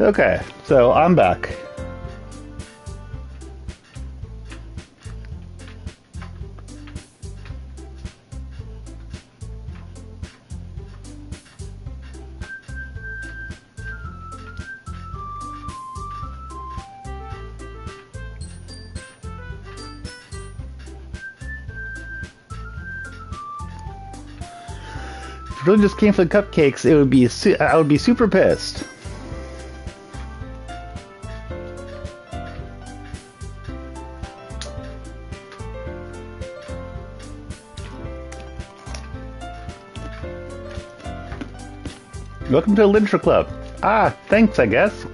Okay, so I'm back. If it really just came for the cupcakes, it would be I would be super pissed. Welcome to the Literature Club. Ah, thanks, I guess.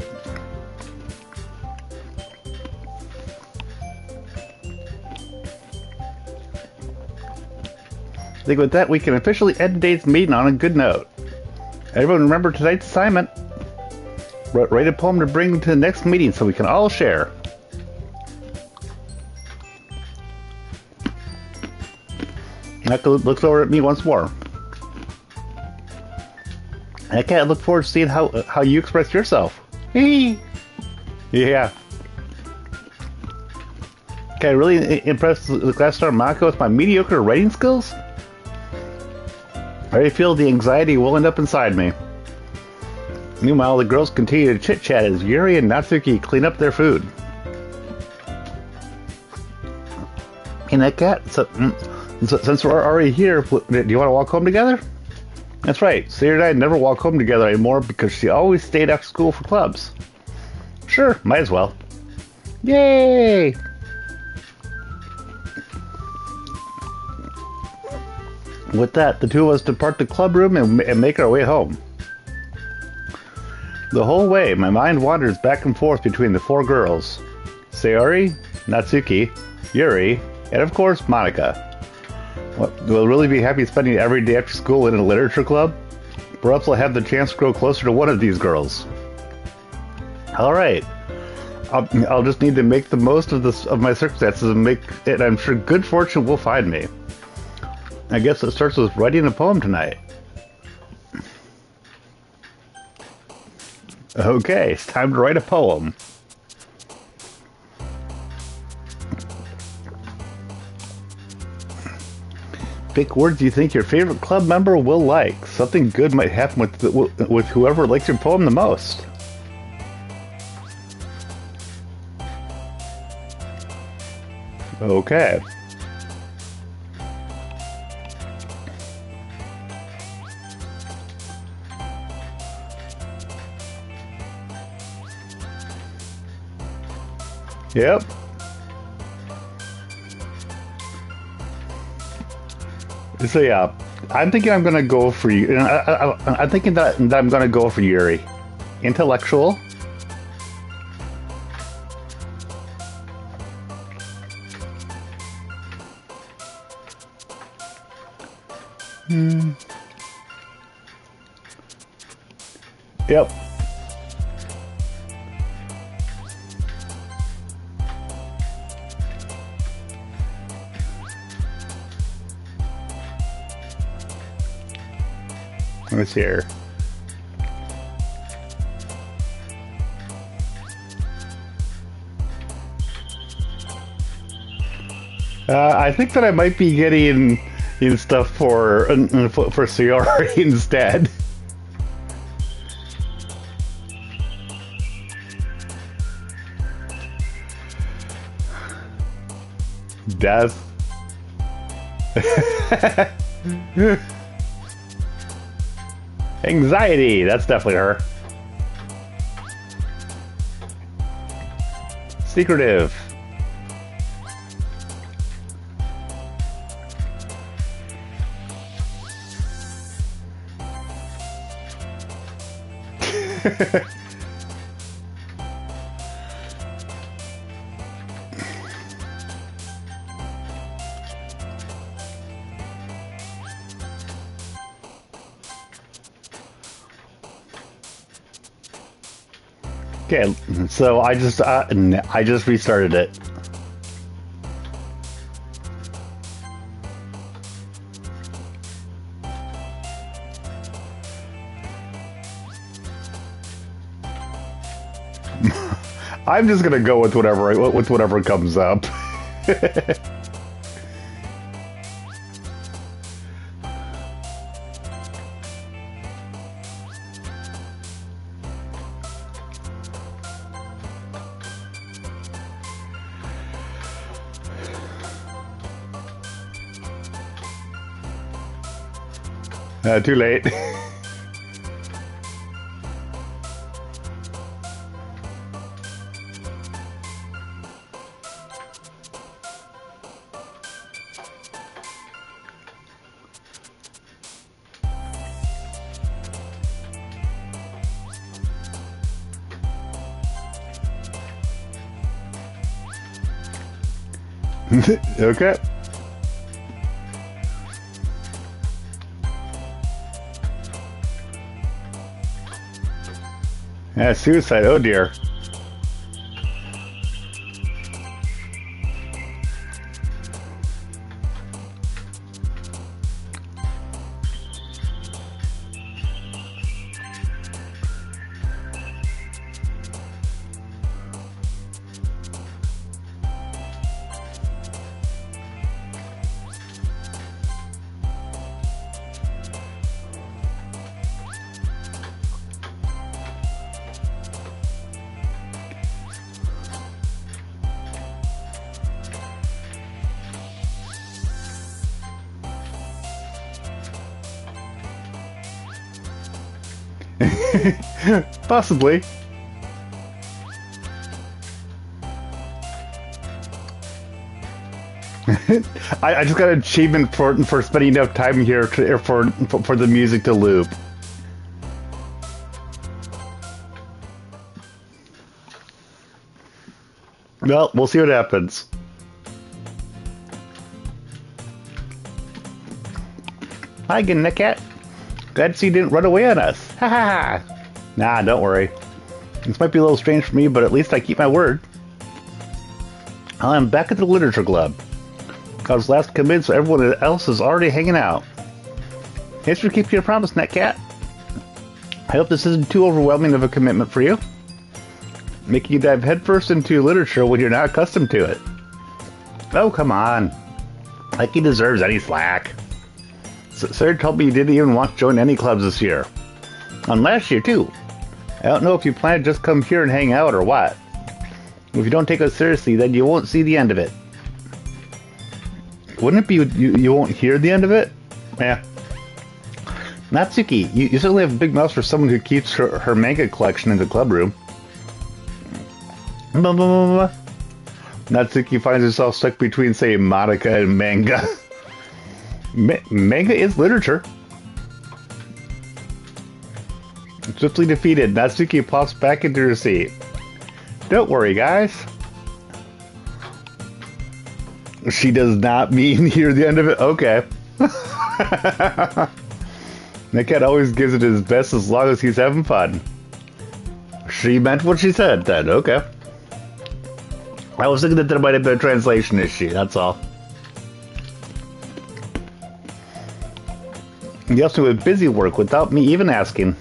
I think with that, we can officially end today's meeting on a good note. Everyone remember tonight's assignment. Write a poem to bring to the next meeting so we can all share. NetCat looks over at me once more. NetCat, I look forward to seeing how you express yourself. Yeah. Can I really impress the class star Mako with my mediocre writing skills? I already feel the anxiety welling up inside me. Meanwhile, the girls continue to chit-chat as Yuri and Natsuki clean up their food. Hey, NetCat, since we're already here, do you want to walk home together? That's right, Sarah and I never walk home together anymore because she always stayed after school for clubs. Sure, might as well. Yay! With that, the two of us depart the club room and make our way home. The whole way, my mind wanders back and forth between the four girls. Sayori, Natsuki, Yuri, and of course, Monika. We'll really be happy spending every day after school in a literature club? Perhaps I'll have the chance to grow closer to one of these girls. Alright. I'll just need to make the most of my circumstances and I'm sure good fortune will find me. I guess it starts with writing a poem tonight. Okay, it's time to write a poem. Pick words you think your favorite club member will like. Something good might happen with whoever likes your poem the most. Okay. Yep. So yeah, I'm thinking I'm gonna go for you. I'm thinking that I'm gonna go for Yuri. Intellectual. Yep. What's here? I think that I might be getting in stuff for Sayori instead. Death. Anxiety. That's definitely her. Secretive. Okay, so I just restarted it. I'm just gonna go with whatever comes up. Too late. Okay. Yeah, suicide. Oh dear. Possibly. I just got an achievement for spending enough time here for the music to loop. Well, we'll see what happens. Hi again, NetCat. Glad to see you didn't run away on us. Ha ha ha. Nah, don't worry. This might be a little strange for me, but at least I keep my word. I'm back at the Literature Club. I was last come in, so everyone else is already hanging out. Thanks for keeping your promise, NetCat. I hope this isn't too overwhelming of a commitment for you. Making you dive headfirst into literature when you're not accustomed to it. Oh, come on. Like he deserves any slack. Sarah told me you didn't even want to join any clubs this year. And last year, too. I don't know if you plan to just come here and hang out or what. If you don't take us seriously, then you won't see the end of it. Wouldn't it be you won't hear the end of it? Yeah. Natsuki, you certainly have a big mouth for someone who keeps her manga collection in the club room. Natsuki finds herself stuck between, say, Monica and manga. Manga is literature. Swiftly defeated, Natsuki pops back into her seat. Don't worry, guys. She does not mean hear the end of it? Okay. NetCat always gives it his best as long as he's having fun. She meant what she said then, okay. I was thinking that there might have been a translation issue, that's all. You also went busy work without me even asking.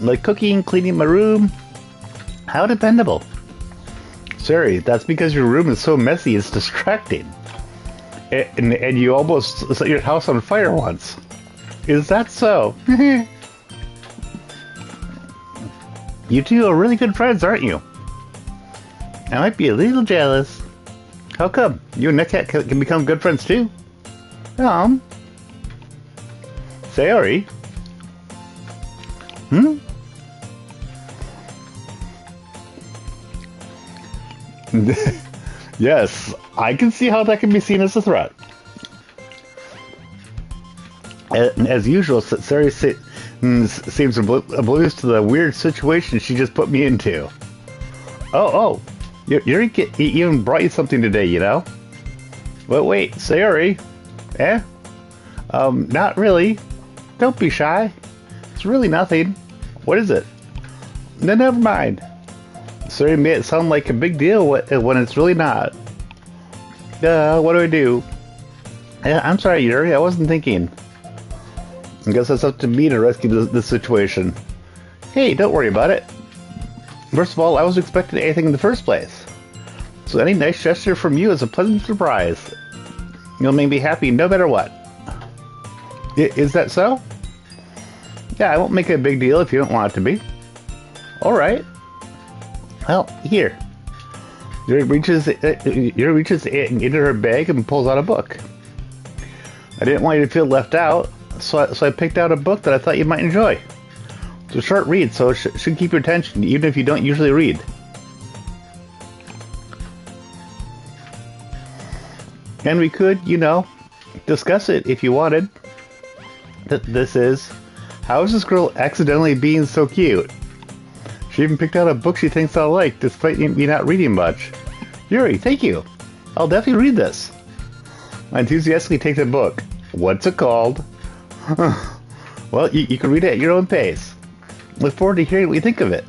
Like cooking, cleaning my room. How dependable. Sorry, that's because your room is so messy it's distracting. And you almost set your house on fire once. Is that so? You two are really good friends, aren't you? I might be a little jealous. How come? You and NetCat can become good friends too? Sayori? Yes, I can see how that can be seen as a threat. As usual, Sayori seems oblivious to the weird situation she just put me into. Oh, Yuri even brought you something today, you know? But wait, Sayori? Not really. Don't be shy. It's really nothing. What is it? No, never mind. Sayori made it sound like a big deal when it's really not. What do? I'm sorry, Yuri. I wasn't thinking. I guess it's up to me to rescue the situation. Hey, don't worry about it. First of all, I wasn't expecting anything in the first place. So any nice gesture from you is a pleasant surprise. You'll make me happy no matter what. Is that so? Yeah, I won't make it a big deal if you don't want it to be. Alright. Well, here. Yuri reaches into her bag and pulls out a book. I didn't want you to feel left out, so I picked out a book that I thought you might enjoy. It's a short read, so it should keep your attention, even if you don't usually read. And we could, discuss it if you wanted. This is, how is this girl accidentally being so cute? She even picked out a book she thinks I'll like, despite me not reading much. Yuri, thank you. I'll definitely read this. I enthusiastically take the book. What's it called? Well, you can read it at your own pace. Look forward to hearing what you think of it.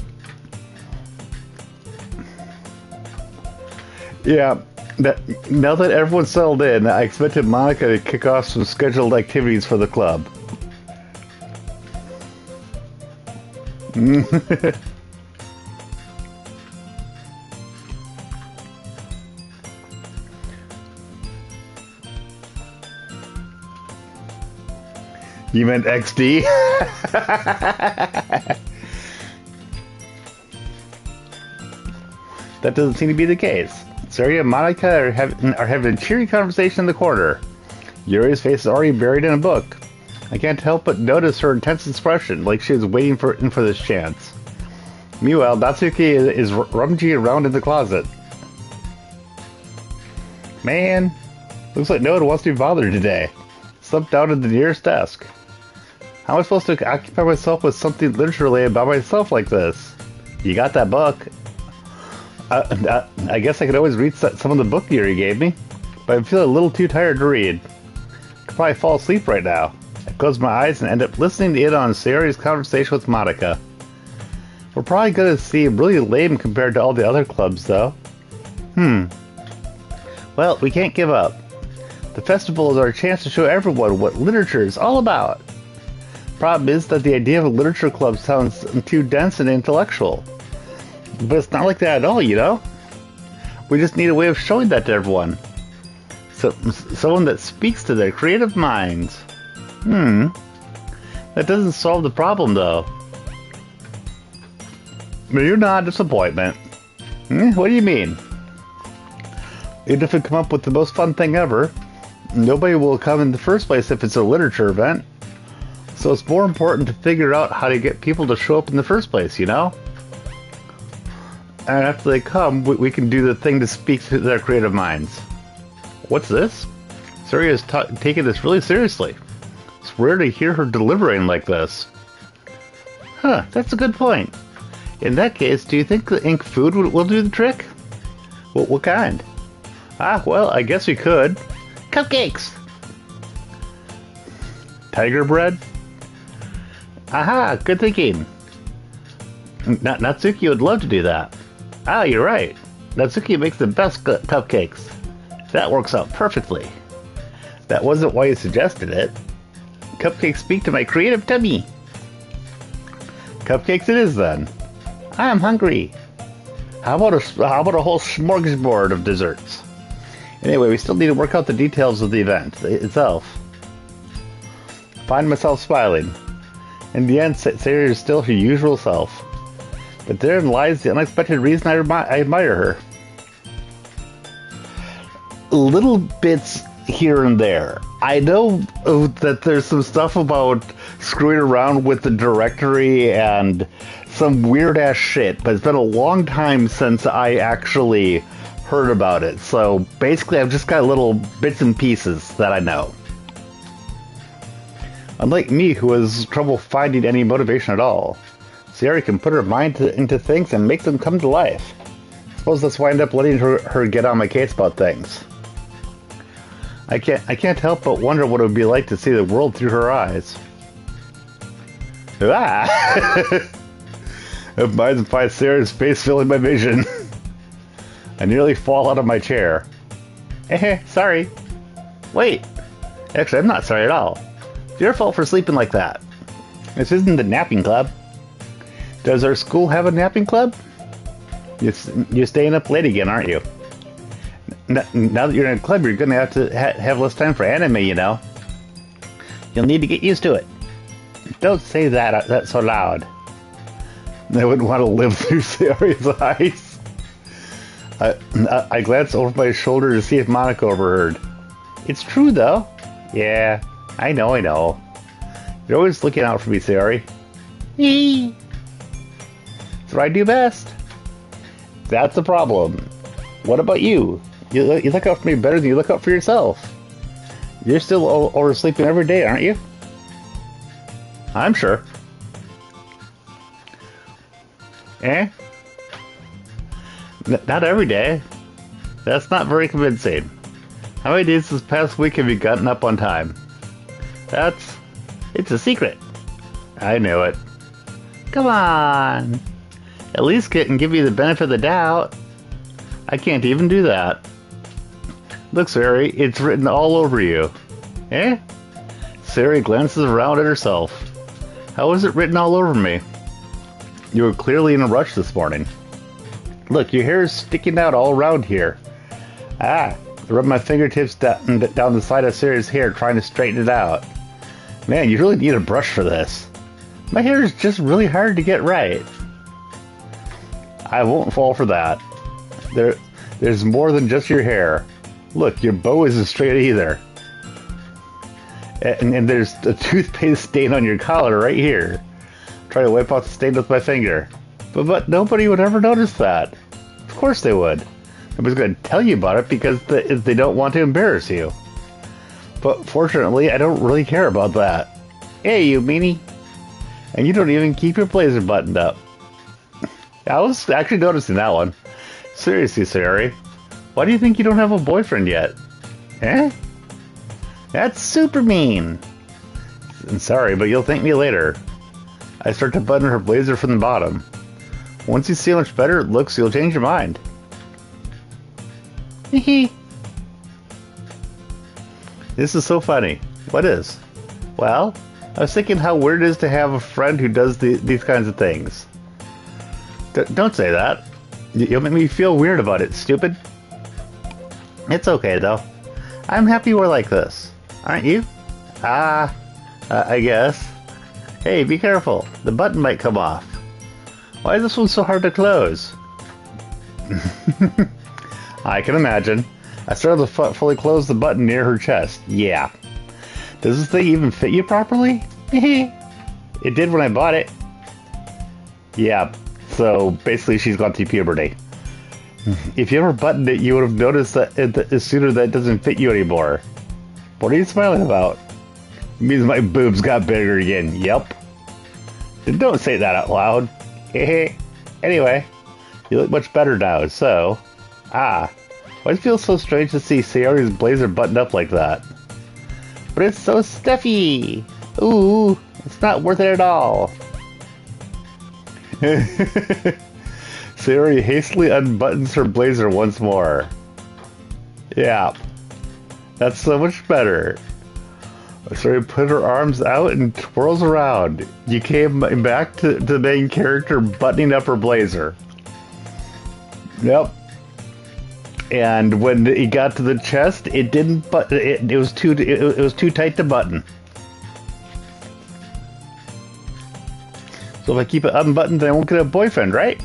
Yeah, now that everyone's settled in, I expected Monica to kick off some scheduled activities for the club. You meant XD? That doesn't seem to be the case. Sari and Monica are having a cheery conversation in the corner. Yuri's face is already buried in a book. I can't help but notice her intense expression, like she is waiting for this chance. Meanwhile, Natsuki is rummaging around in the closet. Man, looks like no one wants to be bothered today. Slept down at the nearest desk. How am I supposed to occupy myself with something literature about myself like this? You got that book. I guess I could always read some of the book Yuri gave me, but I feel a little too tired to read. I could probably fall asleep right now. I close my eyes and end up listening in on Sayori's conversation with Monica. We're probably going to seem really lame compared to all the other clubs, though. Well, we can't give up. The festival is our chance to show everyone what literature is all about. Problem is that the idea of a literature club sounds too dense and intellectual. But it's not like that at all, We just need a way of showing that to everyone. So, someone that speaks to their creative minds. That doesn't solve the problem, though. You're not a disappointment. What do you mean? Even if we come up with the most fun thing ever, nobody will come in the first place if it's a literature event. So it's more important to figure out how to get people to show up in the first place, And after they come, we can do the thing to speak to their creative minds. What's this? Sari is taking this really seriously. It's rare to hear her deliberating like this. That's a good point. In that case, do you think the ink food will do the trick? What kind? Well, I guess we could. Cupcakes! Tiger bread? Aha, good thinking. Natsuki would love to do that. You're right. Natsuki makes the best cupcakes. That works out perfectly. That wasn't why you suggested it. Cupcakes speak to my creative tummy. Cupcakes it is then. I am hungry. How about a whole smorgasbord of desserts? Anyway, we still need to work out the details of the event itself. I find myself smiling. In the end, Sayori is still her usual self. But therein lies the unexpected reason I admire her. Little bits here and there. I know that there's some stuff about screwing around with the directory and some weird-ass shit, but it's been a long time since I actually heard about it. So basically, I've just got little bits and pieces that I know. Unlike me, who has trouble finding any motivation at all, Sayori can put her mind into things and make them come to life. I suppose that's why I end up letting her get on my case about things. I can't help but wonder what it would be like to see the world through her eyes. If my eyes find Sayori's face filling my vision, I nearly fall out of my chair. Sorry. Wait. Actually, I'm not sorry at all. It's your fault for sleeping like that. This isn't the napping club. Does our school have a napping club? You're staying up late again, aren't you? Now that you're in a club, you're gonna have to have less time for anime, you know. You'll need to get used to it. Don't say that so loud. I wouldn't want to live through Sayori's eyes. I glanced over my shoulder to see if Monica overheard. It's true, though. Yeah, I know. You're always looking out for me, Sayori. It's what I do best. That's the problem. What about you? You look out for me better than you look out for yourself. You're still oversleeping every day, aren't you? I'm sure. Eh? Not every day. That's not very convincing. How many days this past week have you gotten up on time? It's a secret. I knew it. Come on. At least give you the benefit of the doubt. I can't even do that. Look, Sayori, it's written all over you. Eh? Sayori glances around at herself. How is it written all over me? You were clearly in a rush this morning. Look, your hair is sticking out all around here. I rub my fingertips down the side of Sayori's hair, trying to straighten it out. Man, you really need a brush for this. My hair is just really hard to get right. I won't fall for that. There's more than just your hair. Look, your bow isn't straight either. And there's a toothpaste stain on your collar right here. Try to wipe out the stain with my finger. But nobody would ever notice that. Of course they would. Nobody's going to tell you about it because they don't want to embarrass you. But fortunately, I don't really care about that. Hey, you meanie. And you don't even keep your blazer buttoned up. I was actually noticing that one. Seriously, Sayori. Why do you think you don't have a boyfriend yet? Eh? That's super mean. I'm sorry, but you'll thank me later. I start to button her blazer from the bottom. Once you see how much better it looks, you'll change your mind. Hehe. This is so funny. What is? Well, I was thinking how weird it is to have a friend who does these kinds of things. Don't say that. You'll make me feel weird about it, stupid. It's okay, though. I'm happy we're like this. Aren't you? I guess. Hey, be careful. The button might come off. Why is this one so hard to close? I can imagine. I started to fully close the button near her chest. Yeah. Does this thing even fit you properly? It did when I bought it. Yeah, so basically she's gone through puberty. If you ever buttoned it, you would have noticed that sooner that it doesn't fit you anymore. What are you smiling about? It means my boobs got bigger again. Yep. Don't say that out loud. Anyway, you look much better now, so... why does it feel so strange to see Sayori's blazer buttoned up like that? But it's so stuffy! Ooh, it's not worth it at all. Sayori hastily unbuttons her blazer once more. Yeah, that's so much better. Sayori put her arms out and twirls around. You came back to the main character buttoning up her blazer. Yep. And when it got to the chest, it didn't. It was too tight to button. So if I keep it unbuttoned, then I won't get a boyfriend, right?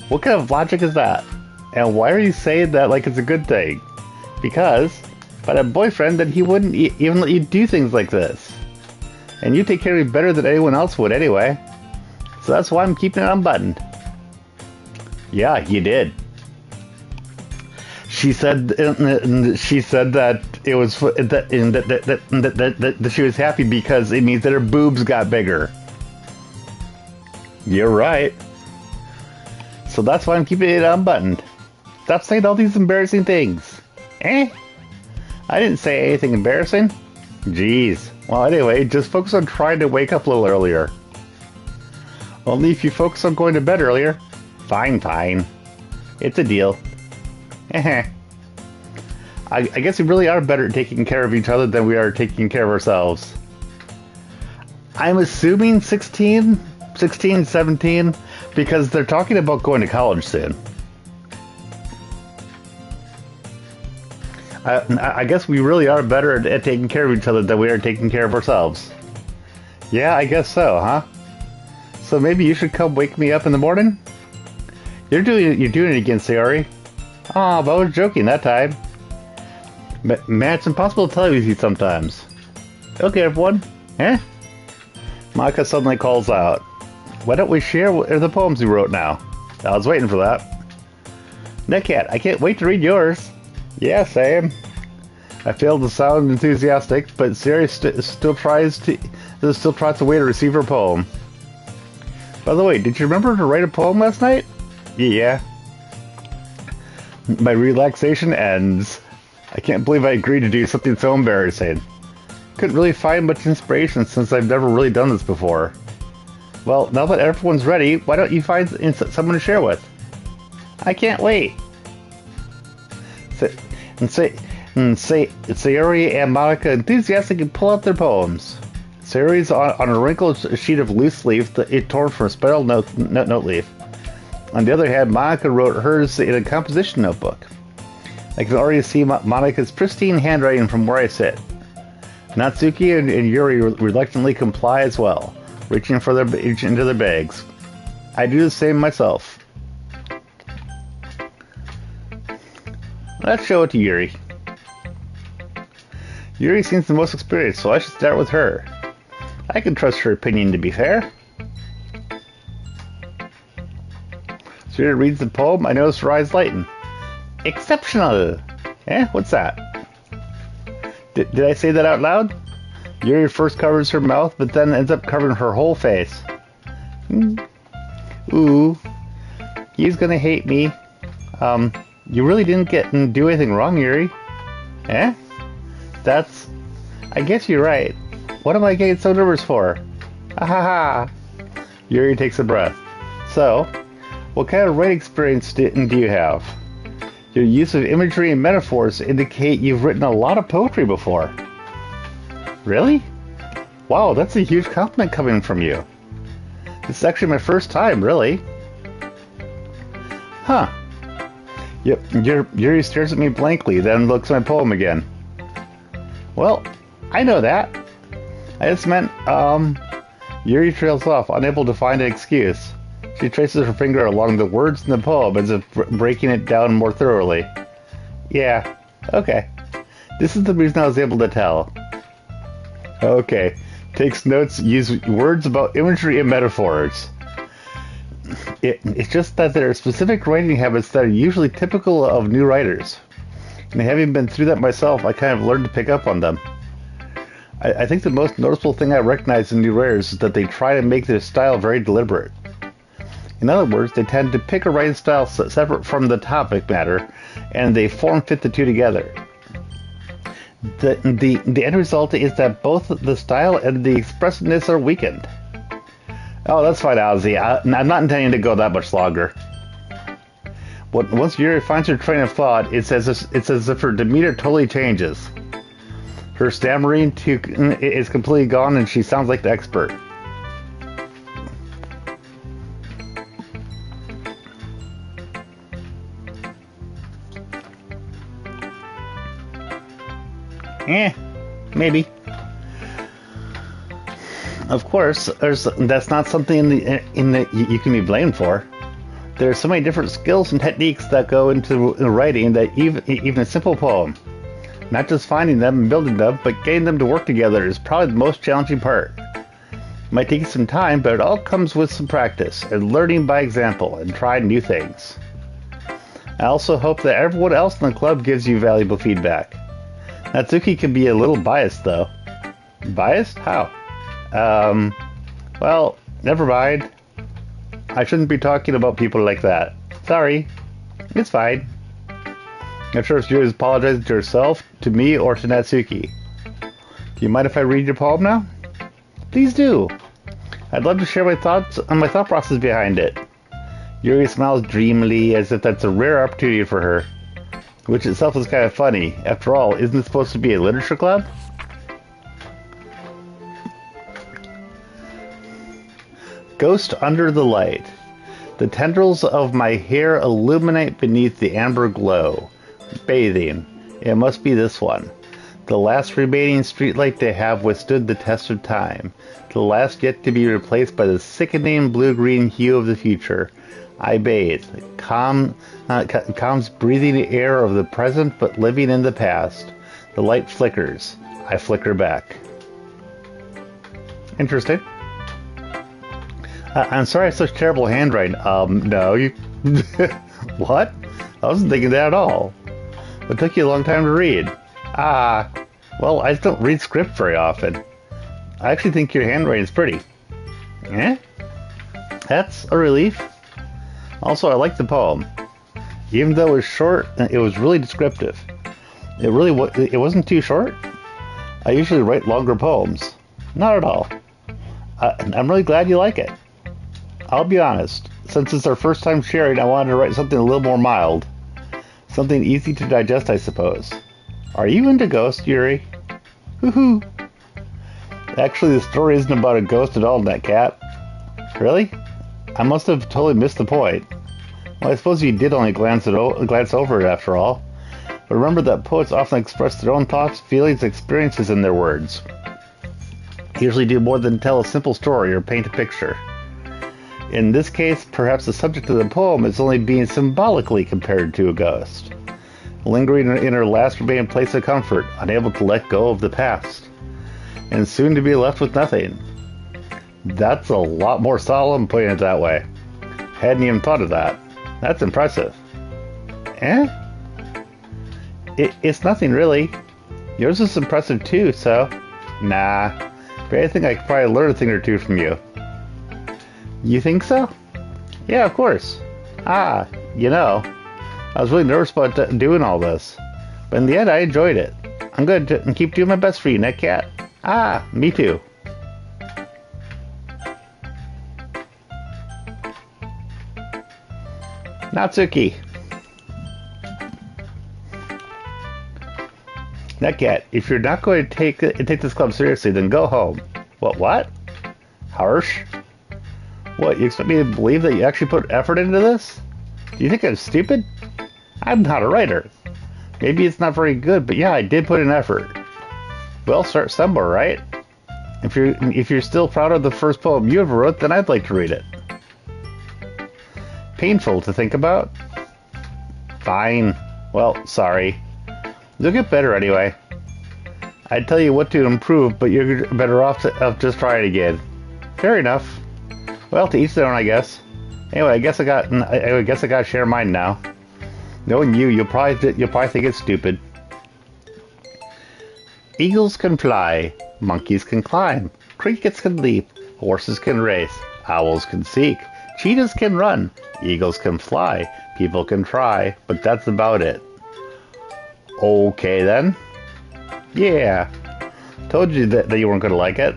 What kind of logic is that? And why are you saying that like it's a good thing? Because if I had a boyfriend, then he wouldn't even let you do things like this. And you take care of me better than anyone else would anyway. So that's why I'm keeping it unbuttoned. Yeah, you did. She said that it was that she was happy because it means that her boobs got bigger. You're right. So that's why I'm keeping it unbuttoned. Stop saying all these embarrassing things. I didn't say anything embarrassing. Jeez. Well, anyway, just focus on trying to wake up a little earlier. Only if you focus on going to bed earlier. Fine. It's a deal. I guess we really are better at taking care of each other than we are taking care of ourselves. I'm assuming 16? 16, 17, because they're talking about going to college soon. I guess we really are better at taking care of each other than we are taking care of ourselves. Yeah, I guess so, huh? So maybe you should come wake me up in the morning? You're doing it again, Sayori. Aw, but I was joking that time. Man, it's impossible to tell with you sometimes. Okay, everyone. Eh? Monica suddenly calls out. Why don't we share the poems we wrote now? I was waiting for that. NetCat, I can't wait to read yours. Yeah, same. I failed to sound enthusiastic, but Siri still tries to wait to receive her poem. By the way, did you remember to write a poem last night? Yeah. My relaxation ends. I can't believe I agreed to do something so embarrassing. Couldn't really find much inspiration since I've never really done this before. Well, now that everyone's ready, why don't you find someone to share with? I can't wait. Sayori and Monica enthusiastically pull out their poems. Sayori's on a wrinkled sheet of loose leaf that it torn from a spiral note leaf. On the other hand, Monica wrote hers in a composition notebook. I can already see Monica's pristine handwriting from where I sit. Natsuki and Yuri reluctantly comply as well, reaching into their bags. I do the same myself. Let's show it to Yuri. Yuri seems the most experienced, so I should start with her. I can trust her opinion to be fair. As Yuri reads the poem, I notice her eyes lighten. Exceptional! Eh? What's that? Did I say that out loud? Yuri first covers her mouth, but then ends up covering her whole face. Ooh. He's gonna hate me. You really didn't do anything wrong, Yuri. Eh? I guess you're right. What am I getting so nervous for? Ha ha ha. Yuri takes a breath. So, what kind of writing experience do you have? Your use of imagery and metaphors indicate you've written a lot of poetry before. Really? Wow, that's a huge compliment coming from you. This is actually my first time, really. Huh. Yep, Yuri stares at me blankly, then looks at my poem again. Well, I know that. I just meant, Yuri trails off, unable to find an excuse. She traces her finger along the words in the poem as if breaking it down more thoroughly. Yeah, okay. This is the reason I was able to tell. Okay. Takes notes, use words about imagery and metaphors. It's just that there are specific writing habits that are usually typical of new writers. And having been through that myself, I kind of learned to pick up on them. I think the most noticeable thing I recognize in new writers is that they try to make their style very deliberate. In other words, they tend to pick a writing style separate from the topic matter, and they form-fit the two together. The end result is that both the style and the expressiveness are weakened. Oh, that's fine, Ozzy. I'm not intending to go that much longer. Once Yuri finds her train of thought, it's as if her demeanor totally changes. Her stammering is completely gone, and she sounds like the expert. Maybe. Of course, that's not something you can be blamed for. There are so many different skills and techniques that go into writing that even a simple poem, not just finding them and building them, but getting them to work together is probably the most challenging part. It might take some time, but it all comes with some practice and learning by example and trying new things. I also hope that everyone else in the club gives you valuable feedback. Natsuki can be a little biased, though. Biased? How? Well, never mind. I shouldn't be talking about people like that. Sorry. It's fine. I'm sure if you apologize to yourself, to me, or to Natsuki. Do you mind if I read your poem now? Please do. I'd love to share my thoughts and my thought process behind it. Yuri smiles dreamily as if that's a rare opportunity for her. Which itself is kind of funny. After all, isn't it supposed to be a literature club? Ghost under the light. The tendrils of my hair illuminate beneath the amber glow. Bathing. It must be this one. The last remaining streetlight to have withstood the test of time. The last yet to be replaced by the sickening blue-green hue of the future. I bathe. Calm's breathing the air of the present but living in the past. The light flickers. I flicker back. Interesting. I'm sorry I have such terrible handwriting. No, you... What? I wasn't thinking that at all. It took you a long time to read. Well, I just don't read script very often. I actually think your handwriting is pretty. Eh? That's a relief. Also, I like the poem. Even though it was short, it was really descriptive. It wasn't too short. I usually write longer poems. Not at all. I'm really glad you like it. I'll be honest. Since it's our first time sharing, I wanted to write something a little more mild. Something easy to digest, I suppose. Are you into ghosts, Yuri? Woohoo! Actually, the story isn't about a ghost at all, NetCat. Really? I must have totally missed the point. Well, I suppose you did only glance over it after all. But remember that poets often express their own thoughts, feelings, experiences in their words. They usually do more than tell a simple story or paint a picture. In this case, perhaps the subject of the poem is only being symbolically compared to a ghost, lingering in her last remaining place of comfort, unable to let go of the past, and soon to be left with nothing. That's a lot more solemn putting it that way. Hadn't even thought of that. That's impressive. Eh? It's nothing really. Yours is impressive too, so... Nah. If anything, I could probably learn a thing or two from you. You think so? Yeah, of course. You know, I was really nervous about doing all this. But in the end, I enjoyed it. I'm going to keep doing my best for you, NetCat. Me too. Natsuki. NetCat, if you're not going to take this club seriously, then go home. What? Harsh? What, you expect me to believe that you actually put effort into this? Do you think I'm stupid? I'm not a writer. Maybe it's not very good, but yeah, I did put in effort. Well, start somewhere, right? If you're still proud of the first poem you ever wrote, then I'd like to read it. Painful to think about? Fine. Well, sorry. You'll get better anyway. I'd tell you what to improve, but you're better off to just try it again. Fair enough. Well, to each their own, I guess. Anyway, I guess I gotta share mine now. Knowing you'll probably think it's stupid. Eagles can fly, monkeys can climb, crickets can leap, horses can race, owls can seek, cheetahs can run, eagles can fly, people can try, but that's about it. Okay then. Yeah. Told you that you weren't gonna like it.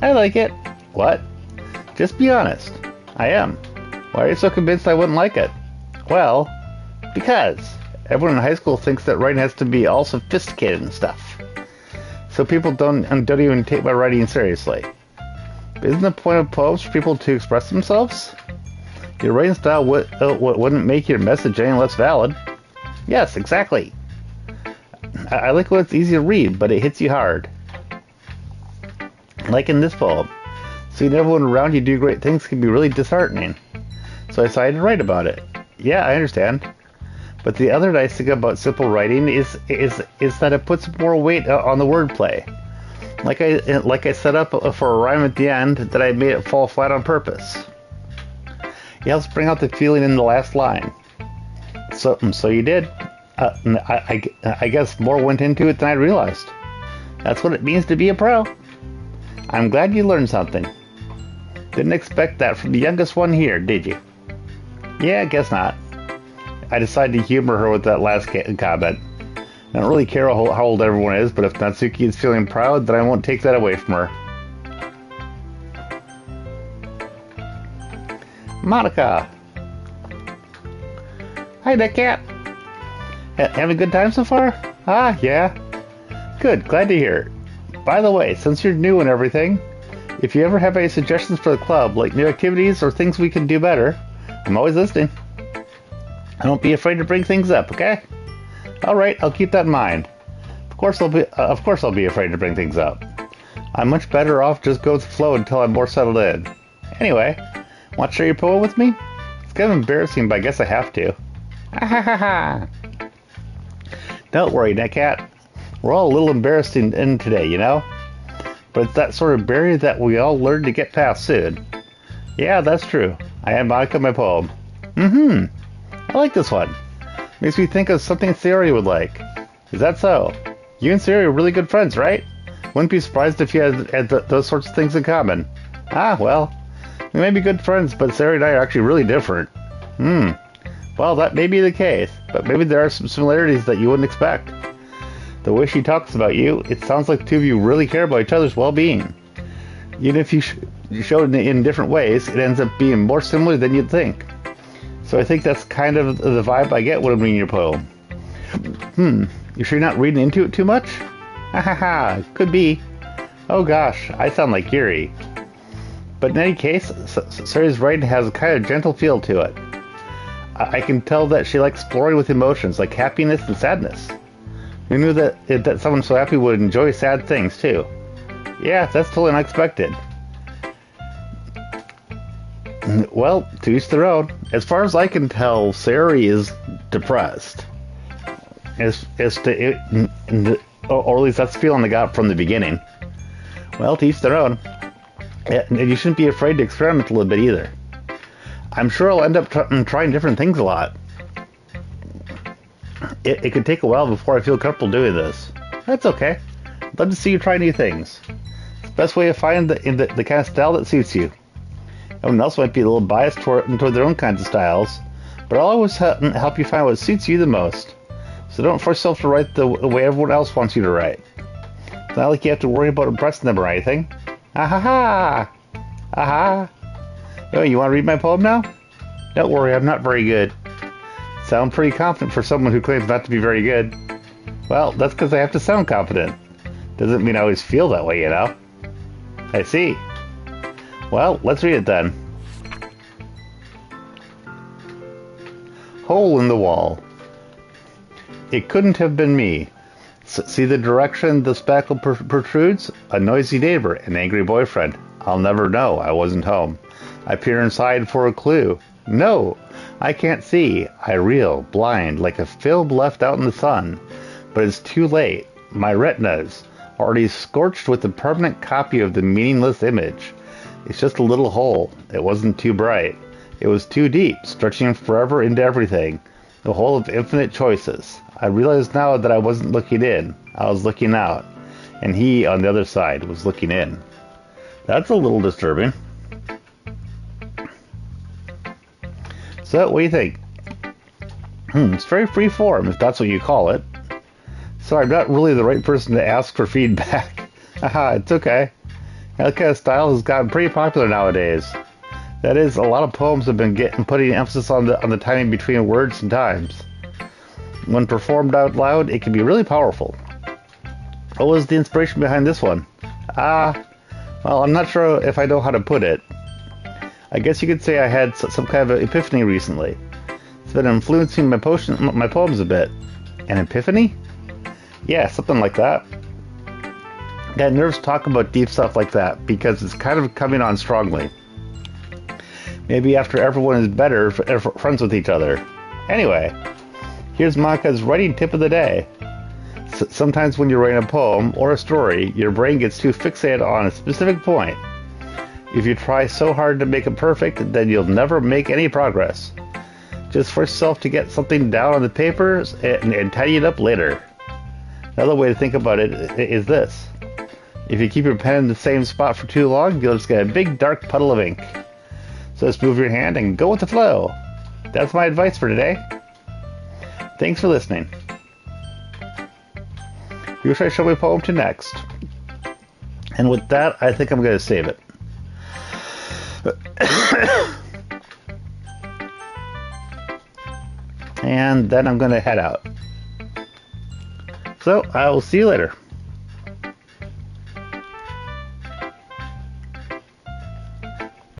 I like it. What? Just be honest. I am. Why are you so convinced I wouldn't like it? Well, because everyone in high school thinks that writing has to be all sophisticated and stuff. So people don't even take my writing seriously. Isn't the point of poems for people to express themselves? Your writing style wouldn't make your message any less valid. Yes, exactly. I like when it's easy to read, but it hits you hard. Like in this poem. Seeing everyone around you do great things can be really disheartening. So I decided to write about it. Yeah, I understand. But the other nice thing about simple writing is that it puts more weight on the wordplay. Like I set up for a rhyme at the end, that I made it fall flat on purpose. It helps bring out the feeling in the last line. So you did. I guess more went into it than I realized. That's what it means to be a pro. I'm glad you learned something. Didn't expect that from the youngest one here, did you? Yeah, guess not. I decided to humor her with that last comment. I don't really care how old everyone is, but if Natsuki is feeling proud, then I won't take that away from her. Monica! Hi, NetCat! Having a good time so far? Yeah. Good, glad to hear. By the way, since you're new and everything, If you ever have any suggestions for the club, like new activities or things we can do better, I'm always listening. And don't be afraid to bring things up, okay? All right, I'll keep that in mind. Of course I'll be afraid to bring things up. I'm much better off just go with the flow until I'm more settled in. Anyway, want to share your poem with me? It's kind of embarrassing, but I guess I have to. Ha ha ha ha. Don't worry, NetCat. We're all a little embarrassed in today, you know? But it's that sort of barrier that we all learn to get past soon. Yeah, that's true. I had Monica in my poem. I like this one. Makes me think of something Theory would like. Is that so? You and Theory are really good friends, right? Wouldn't be surprised if you had those sorts of things in common. Ah, well, we may be good friends, but Theory and I are actually really different. Well, that may be the case, but maybe there are some similarities that you wouldn't expect. The way she talks about you, it sounds like the two of you really care about each other's well-being. Even if you show it in different ways, it ends up being more similar than you'd think. So I think that's kind of the vibe I get when I'm reading your poem. You sure you're not reading into it too much? Ha ha ha, could be. Oh gosh, I sound like Yuri. But in any case, Sari's writing has a kind of gentle feel to it. I can tell that she likes exploring with emotions like happiness and sadness. Who knew that someone so happy would enjoy sad things too? Yeah, that's totally unexpected. Well, to each their own. As far as I can tell, Sari is depressed. Or at least that's the feeling I got from the beginning. Well, to each their own. And you shouldn't be afraid to experiment a little bit either. I'm sure I'll end up trying different things a lot. It could take a while before I feel comfortable doing this. That's okay. I'd love to see you try new things. It's the best way to find the kind of style that suits you. Everyone else might be a little biased toward their own kinds of styles, but I'll always help you find what suits you the most. So don't force yourself to write the way everyone else wants you to write. It's not like you have to worry about impressing them or anything. Ah-ha-ha! Aha! Oh, you want to read my poem now? Don't worry, I'm not very good. Sound pretty confident for someone who claims not to be very good. Well, that's because I have to sound confident. Doesn't mean I always feel that way, you know? I see. Well, let's read it then. Hole in the wall. It couldn't have been me. See the direction the spackle protrudes? A noisy neighbor, an angry boyfriend. I'll never know. I wasn't home. I peer inside for a clue. No, I can't see. I reel, blind, like a film left out in the sun. But it's too late. My retina's already scorched with a permanent copy of the meaningless image. It's just a little hole. It wasn't too bright. It was too deep, stretching forever into everything. The hole of infinite choices. I realize now that I wasn't looking in. I was looking out. And he, on the other side, was looking in. That's a little disturbing. So, what do you think? It's very free form, if that's what you call it. Sorry, I'm not really the right person to ask for feedback. Haha, it's okay. That kind of style has gotten pretty popular nowadays. That is, a lot of poems have been putting emphasis on the timing between words and times. When performed out loud, it can be really powerful. What was the inspiration behind this one? Well, I'm not sure if I know how to put it. I guess you could say I had some kind of epiphany recently. It's been influencing my poems a bit. An epiphany? Yeah, something like that. Got nerves to talk about deep stuff like that because it's kind of coming on strongly. Maybe after everyone is better friends with each other. Anyway, here's Monica's writing tip of the day. Sometimes when you're writing a poem or a story, your brain gets too fixated on a specific point. If you try so hard to make it perfect, then you'll never make any progress. Just force yourself to get something down on the paper and tidy it up later. Another way to think about it is this. If you keep your pen in the same spot for too long, you'll just get a big dark puddle of ink. So just move your hand and go with the flow. That's my advice for today. Thanks for listening. Who should I show my poem to next? And with that, I think I'm going to save it. And then I'm going to head out. So, I will see you later.